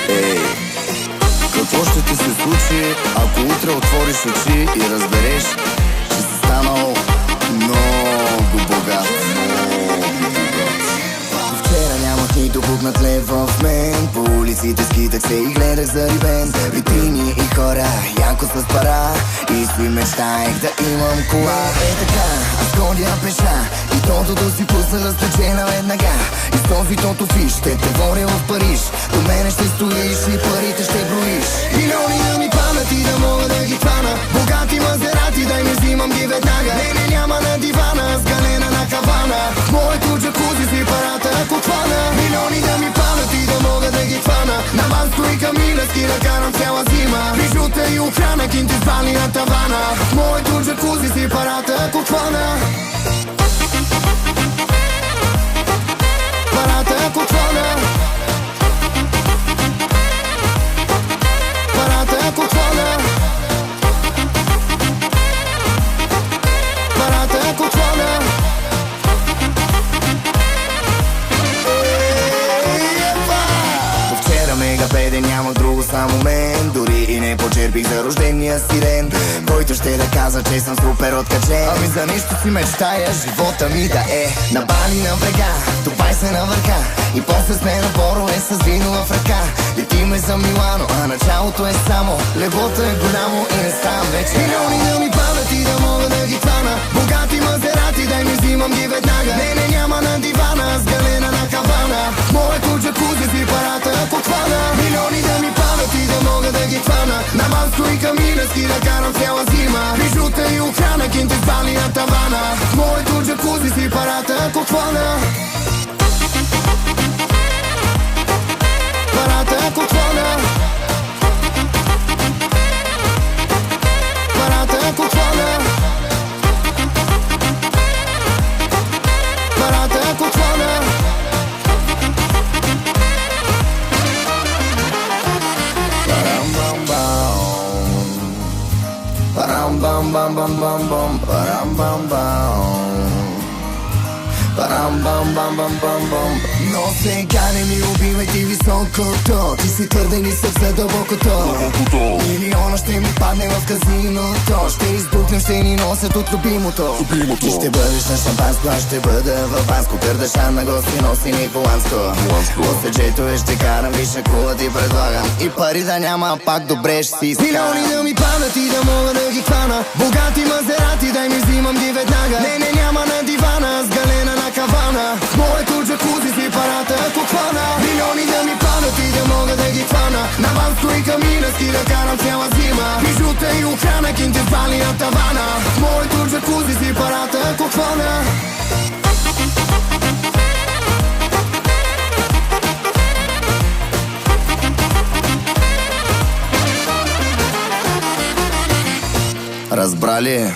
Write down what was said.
Ей, какво ще ти се случи, ако утре отвориш очи и разбереш, че си станал много богат? Вчера нямах нито пукнат лев в мен. По улиците скитах се и гледах за рибен. Витрини и хора, яко с пара. И си мечтаех да имам кола. Така, аз ходя пеша и тотото си пусна да спечеля веднага. И с този тото фиш ще те водя в Париж. До мене ще стоиш и парите ще броиш. Милиони да ми падат и да мога да ги хвана. Богати мазерати, дай ми взимам ги веднага. Не, няма на дивана, с галена на кавана. В моето джакузи си парата ако хвана. Милиони да ми падат и да мога да ги хвана. На Ванско и Камилевски да карам цяла зима. Бижута и охрана, кинти спали на тавана. В моето джакузи си парата ако хвана. Парата ако хвана. Парата ако хвана. Парата ако хвана. Мега беден, нямах друго само мен. Дори и не почерпих за рождения си ден. Който ще да казва, че съм супер откачен. Ами за нещо си мечтая, живота ми да е на Бали, на брега, топай се на върха. И после сме на борове с вино в ръка. Летиме за Милано, а началото е само. Леглото е голямо и не ставам вече. Милиони да ми падат и да мога да ги хвана. Богати мазерати, дай ми взимам ги веднага. Не, няма на дивана, с галена на кавана. Моето джакузи си парата ако хвана. Милиони да ми падат и да мога да ги хвана. На Ванско и Камилевски да карам цяла зима. Бижута и охрана, кинти спали на тавана. Моето джакузи си парата ако хвана. Парата ако хвана. Парата ако хвана. Парата ако хвана. Парам бам бам бам бам бам, парам бам бам. Парам бам бам бам бам бам. Но сега не ми убивай ти високото. Ти си твърден и сърце дълбокото. Милиона ще ми падне в казиното. Ще избухнем, ще ни носят от любимото. Ти ще бъдеш на шампанско, аз ще бъда във Банско. Кърдашан на гости носи Николанско. Поседжето е, ще карам, виж кола ти предлагам. И пари да няма, пак добре ще си скарам. Милиони да ми падат и да мога да ги хвана. Богати мазерати, дай ми взимам ги веднага. Не, няма на дивана, с галена на кавана. В моето джакузи си парата ако хвана. Милиони да ми падат и да мога да ги хвана. На Ванско и Камилевски да карам цяла зима. Бижута и охрана, кинти спали на тавана. В моето джакузи си парата ако хвана. Разбрали?